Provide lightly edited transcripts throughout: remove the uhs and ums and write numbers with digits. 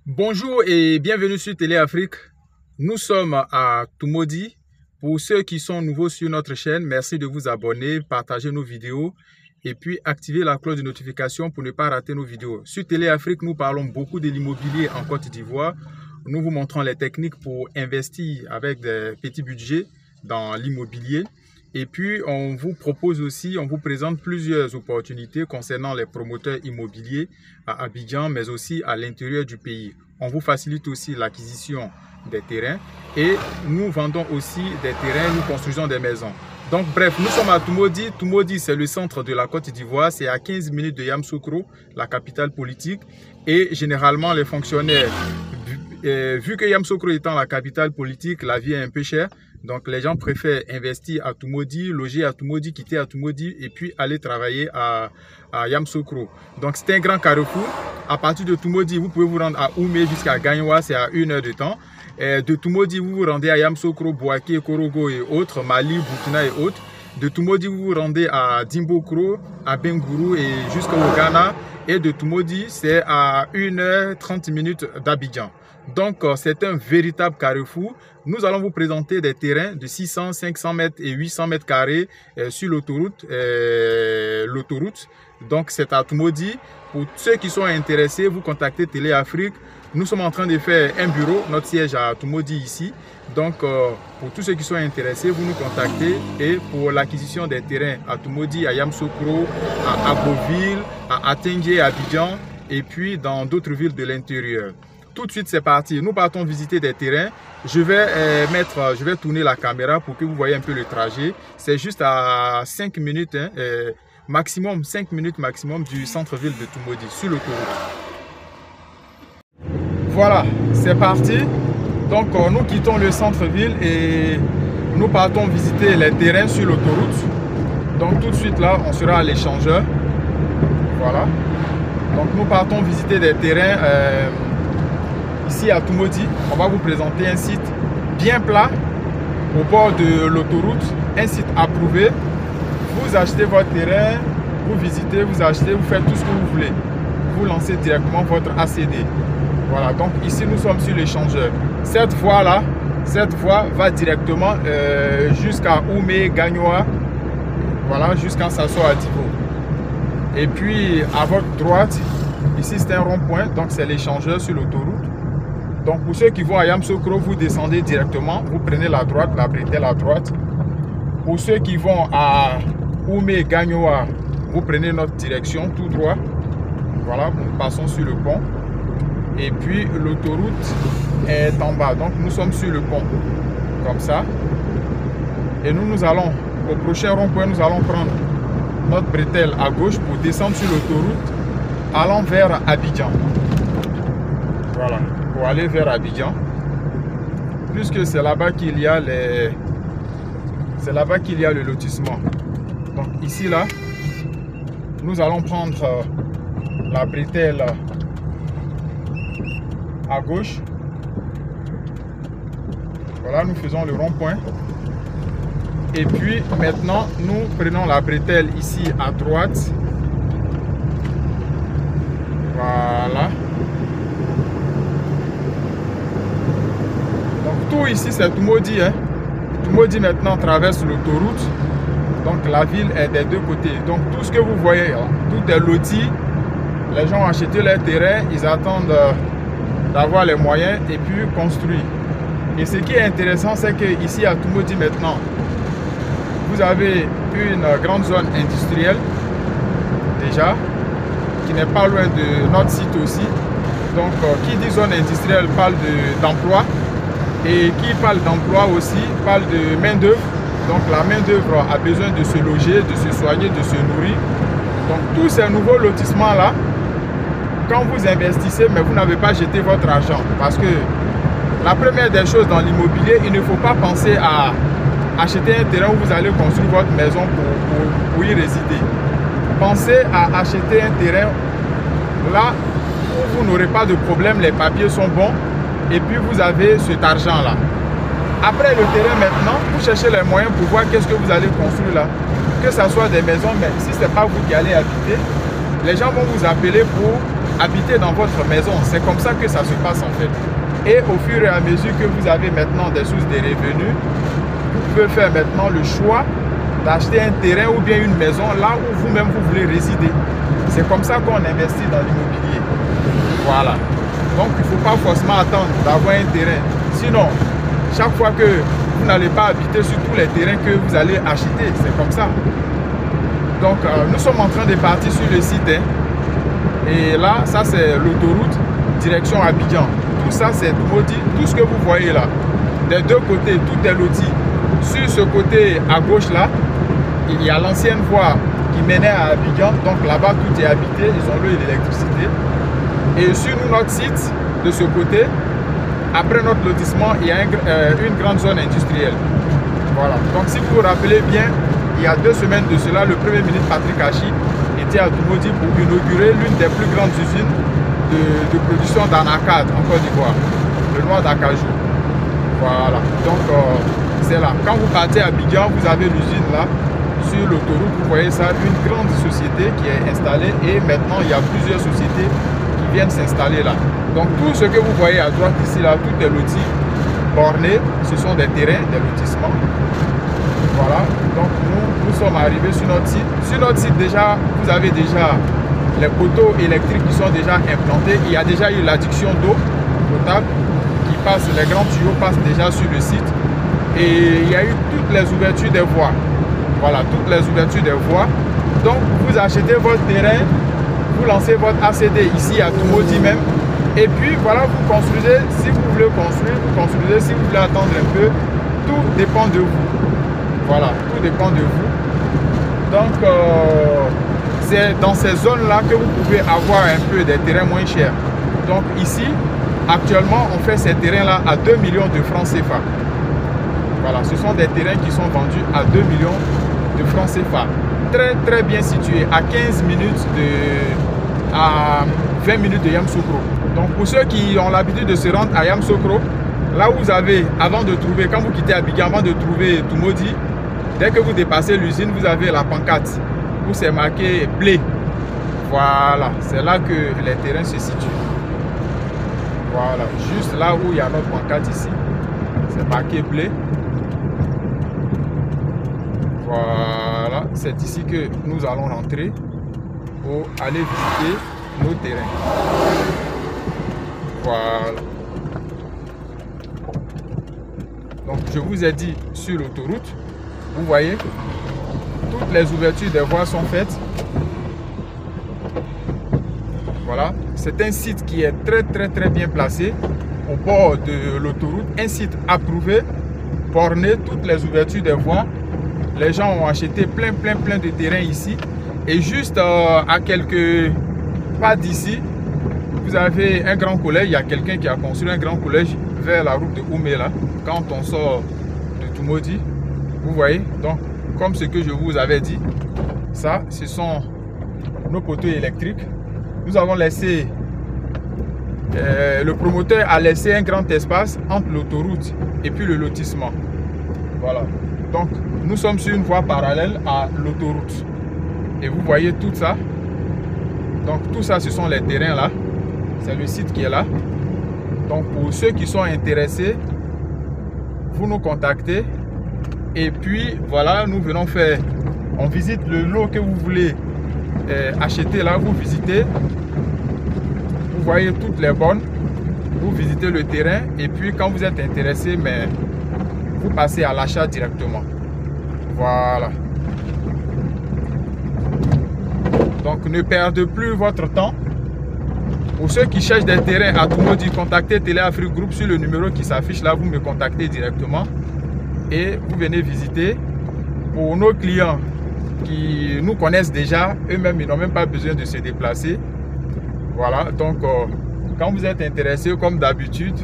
Bonjour et bienvenue sur Télé Afrique. Nous sommes à Tumodi. Pour ceux qui sont nouveaux sur notre chaîne, merci de vous abonner, partager nos vidéos et puis activer la cloche de notification pour ne pas rater nos vidéos. Sur Télé Afrique, nous parlons beaucoup de l'immobilier en Côte d'Ivoire. Nous vous montrons les techniques pour investir avec des petits budgets dans l'immobilier. Et puis, on vous propose aussi, on vous présente plusieurs opportunités concernant les promoteurs immobiliers à Abidjan, mais aussi à l'intérieur du pays. On vous facilite aussi l'acquisition des terrains et nous vendons aussi des terrains, nous construisons des maisons. Donc bref, nous sommes à Tumodi. Tumodi, c'est le centre de la Côte d'Ivoire. C'est à 15 minutes de Yamoussoukro, la capitale politique. Et généralement, les fonctionnaires, vu que Yamoussoukro étant la capitale politique, la vie est un peu chère. Donc les gens préfèrent investir à Tumodi, loger à Tumodi, quitter à Tumodi et puis aller travailler à Yamoussoukro. Donc c'est un grand carrefour. À partir de Tumodi, vous pouvez vous rendre à Oumé jusqu'à Gagnoa, c'est à 1 heure de temps. Et de Tumodi, vous vous rendez à Yamoussoukro, Bouaké, Korogo et autres, Mali, Burkina et autres. De Tumodi, vous vous rendez à Dimbokro, à Bengourou et jusqu'au Ghana. Et de Tumodi, c'est à 1h30 d'Abidjan. Donc, c'est un véritable carrefour. Nous allons vous présenter des terrains de 600, 500 mètres et 800 mètres carrés sur l'autoroute. Donc, c'est à Tumodi. Pour ceux qui sont intéressés, vous contactez Télé Afrique. Nous sommes en train de faire un bureau, notre siège à Tumodi ici. Donc, pour tous ceux qui sont intéressés, vous nous contactez. Et pour l'acquisition des terrains à Tumodi, à Yamoussoukro, à Aboville, à Atengue, à Abidjan et puis dans d'autres villes de l'intérieur. Tout de suite, c'est parti. Nous partons visiter des terrains. Je vais tourner la caméra pour que vous voyez un peu le trajet. C'est juste à 5 minutes, maximum, 5 minutes maximum du centre-ville de Tumodi, sur l'autoroute. Voilà, c'est parti. Donc, nous quittons le centre-ville et nous partons visiter les terrains sur l'autoroute. Donc, tout de suite là, on sera à l'échangeur. Voilà. Donc, nous partons visiter des terrains ici à Tumodi. On va vous présenter un site bien plat au bord de l'autoroute, un site approuvé. Vous achetez votre terrain, vous visitez, vous achetez, vous faites tout ce que vous voulez. Vous lancez directement votre ACD. Voilà, donc ici nous sommes sur l'échangeur. Cette voie-là, cette voie va directement jusqu'à Oumé, Gagnoa, voilà, jusqu'à Sasso à Divo. Et puis à votre droite, ici c'est un rond-point, donc c'est l'échangeur sur l'autoroute. Donc pour ceux qui vont à Yamoussoukro, vous descendez directement, vous prenez la droite, la bretelle à droite. Pour ceux qui vont à Oumé, Gagnoa, vous prenez notre direction tout droit. Voilà, nous passons sur le pont. Et puis l'autoroute est en bas, donc nous sommes sur le pont, comme ça. Et nous allons, au prochain rond-point, nous allons prendre notre bretelle à gauche pour descendre sur l'autoroute, allant vers Abidjan. Voilà, pour aller vers Abidjan. Puisque c'est là-bas qu'il y a les... C'est là-bas qu'il y a le lotissement. Donc ici, là, nous allons prendre la bretelle à gauche. Voilà, nous faisons le rond-point. Et puis maintenant, nous prenons la bretelle ici à droite. Voilà. Donc tout ici, c'est Tumodi. Tumodi maintenant traverse l'autoroute. Donc la ville est des deux côtés. Donc tout ce que vous voyez, tout est loti. Les gens ont acheté leur terrain, ils attendent d'avoir les moyens et puis construire. Et ce qui est intéressant, c'est que ici à Tumodi maintenant, vous avez une grande zone industrielle déjà, qui n'est pas loin de notre site aussi. Donc qui dit zone industrielle parle d'emploi, et qui parle d'emploi aussi parle de main d'œuvre. Donc la main d'œuvre a besoin de se loger, de se soigner, de se nourrir. Donc tous ces nouveaux lotissements là, quand vous investissez, mais vous n'avez pas jeté votre argent. Parce que la première des choses dans l'immobilier, il ne faut pas penser à acheter un terrain où vous allez construire votre maison pour y résider. Pensez à acheter un terrain là où vous n'aurez pas de problème, les papiers sont bons et puis vous avez cet argent là. Après le terrain maintenant, vous cherchez les moyens pour voir qu'est-ce que vous allez construire là. Que ce soit des maisons, mais si ce n'est pas vous qui allez habiter, les gens vont vous appeler pour habiter dans votre maison. C'est comme ça que ça se passe en fait. Et au fur et à mesure que vous avez maintenant des sources de revenus, vous pouvez faire maintenant le choix d'acheter un terrain ou bien une maison là où vous-même vous voulez résider. C'est comme ça qu'on investit dans l'immobilier. Voilà. Donc il ne faut pas forcément attendre d'avoir un terrain. Sinon, chaque fois que vous n'allez pas habiter sur tous les terrains que vous allez acheter, c'est comme ça. Donc nous sommes en train de partir sur le site. Hein. Et là, ça c'est l'autoroute direction Abidjan. Tout ça c'est maudit. Tout ce que vous voyez là, des deux côtés, tout est loti. Sur ce côté à gauche là, il y a l'ancienne voie qui menait à Abidjan. Donc là-bas, tout est habité. Ils ont l'eau et l'électricité. Et sur notre site, de ce côté, après notre lotissement, il y a une grande zone industrielle. Voilà. Donc si vous vous rappelez bien, il y a 2 semaines de cela, le Premier ministre Patrick Achi était à Toumoudi pour inaugurer l'une des plus grandes usines de production d'anacard en Côte d'Ivoire, le noix d'acajou. Voilà. Donc c'est là. Quand vous partez à Abidjan, vous avez l'usine là. Sur l'autoroute, vous voyez ça, une grande société qui est installée et maintenant il y a plusieurs sociétés qui viennent s'installer là. Donc tout ce que vous voyez à droite ici là, tout est loti, borné, ce sont des terrains, des lotissements. Voilà, donc nous sommes arrivés sur notre site. Sur notre site déjà, vous avez déjà les poteaux électriques qui sont déjà implantés. Il y a déjà eu l'adduction d'eau potable qui passe, les grands tuyaux passent déjà sur le site. Et il y a eu toutes les ouvertures des voies. Voilà, toutes les ouvertures des voies. Donc, vous achetez votre terrain, vous lancez votre ACD ici à Toumoudi même. Et puis, voilà, vous construisez. Si vous voulez construire, vous construisez. Si vous voulez attendre un peu, tout dépend de vous. Voilà, tout dépend de vous. Donc, c'est dans ces zones-là que vous pouvez avoir un peu des terrains moins chers. Donc, ici, actuellement, on fait ces terrains-là à 2 millions de francs CFA. Voilà, ce sont des terrains qui sont vendus à 2 millions de francs CFA. Très très bien situés, à 15 minutes à 20 minutes de Yamoussoukro. Donc pour ceux qui ont l'habitude de se rendre à Yamoussoukro, là où vous avez, avant de trouver, quand vous quittez Abidjan, avant de trouver Toumoudi, dès que vous dépassez l'usine, vous avez la pancarte où c'est marqué blé. Voilà, c'est là que les terrains se situent. Voilà, juste là où il y a notre pancarte ici, c'est marqué blé. Voilà, c'est ici que nous allons rentrer pour aller visiter nos terrains. Voilà. Donc je vous ai dit sur l'autoroute, vous voyez, toutes les ouvertures des voies sont faites. Voilà, c'est un site qui est très bien placé au bord de l'autoroute, un site approuvé, borné, toutes les ouvertures des voies. Les gens ont acheté plein de terrains ici. Et juste à quelques pas d'ici, vous avez un grand collège. Il y a quelqu'un qui a construit un grand collège vers la route de Oumé là. Quand on sort de Toumoudi, vous voyez. Donc, comme ce que je vous avais dit, ça, ce sont nos poteaux électriques. Nous avons laissé, le promoteur a laissé un grand espace entre l'autoroute et puis le lotissement. Voilà. Donc, nous sommes sur une voie parallèle à l'autoroute. Et vous voyez tout ça. Donc, tout ça, ce sont les terrains là. C'est le site qui est là. Donc, pour ceux qui sont intéressés, vous nous contactez. Et puis, voilà, nous venons faire... On visite le lot que vous voulez acheter là. Vous visitez. Vous voyez toutes les bornes. Vous visitez le terrain. Et puis, quand vous êtes intéressé, mais... vous passez à l'achat directement. Voilà. Donc ne perdez plus votre temps. Pour ceux qui cherchent des terrains à Toumoudi, contactez Télé Afrique Group sur le numéro qui s'affiche là. Vous me contactez directement et vous venez visiter. Pour nos clients qui nous connaissent déjà, eux-mêmes ils n'ont même pas besoin de se déplacer. Voilà. Donc quand vous êtes intéressé comme d'habitude,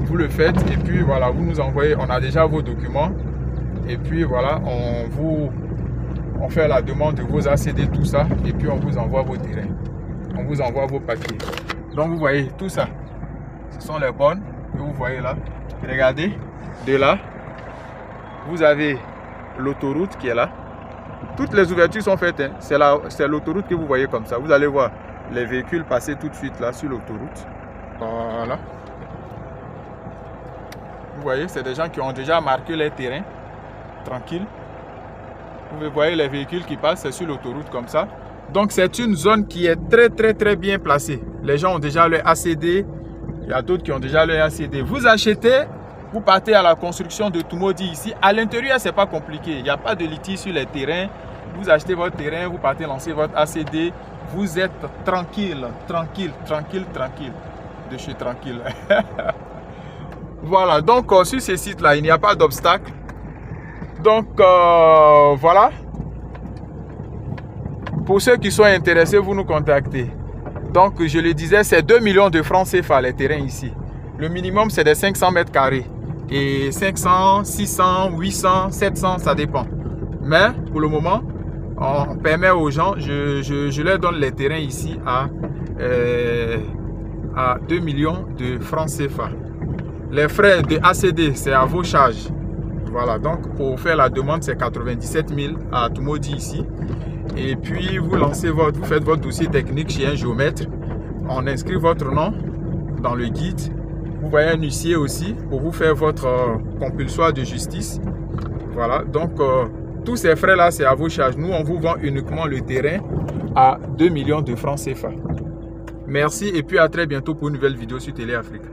vous le faites et puis voilà, vous nous envoyez, on a déjà vos documents et puis voilà, on fait la demande de vos ACD, tout ça, et puis on vous envoie vos terrains, on vous envoie vos papiers. Donc vous voyez tout ça, ce sont les bornes que vous voyez là. Regardez, de là, vous avez l'autoroute qui est là. Toutes les ouvertures sont faites, hein. C'est l'autoroute que vous voyez comme ça. Vous allez voir, les véhicules passer tout de suite là sur l'autoroute. Voilà. Vous voyez, c'est des gens qui ont déjà marqué les terrains. Tranquille. Vous voyez les véhicules qui passent, c'est sur l'autoroute comme ça. Donc c'est une zone qui est très bien placée. Les gens ont déjà leur ACD. Il y a d'autres qui ont déjà leur ACD. Vous achetez, vous partez à la construction de Tumodi ici. À l'intérieur, c'est pas compliqué. Il n'y a pas de litige sur les terrains. Vous achetez votre terrain, vous partez lancer votre ACD. Vous êtes tranquille. Je suis tranquille. Voilà, donc sur ces sites-là, il n'y a pas d'obstacle. Donc voilà. Pour ceux qui sont intéressés, vous nous contactez. Donc je le disais, c'est 2 millions de francs CFA les terrains ici. Le minimum c'est des 500 mètres carrés. Et 500, 600, 800, 700, ça dépend. Mais pour le moment, on permet aux gens, je leur donne les terrains ici à 2 millions de francs CFA. Les frais de ACD, c'est à vos charges. Voilà, donc pour faire la demande, c'est 97 000 à Tumodi ici. Et puis vous faites votre dossier technique chez un géomètre. On inscrit votre nom dans le guide. Vous voyez un huissier aussi pour vous faire votre compulsoire de justice. Voilà, donc tous ces frais là, c'est à vos charges. Nous, on vous vend uniquement le terrain à 2 millions de francs CFA. Merci et puis à très bientôt pour une nouvelle vidéo sur Télé Afrique.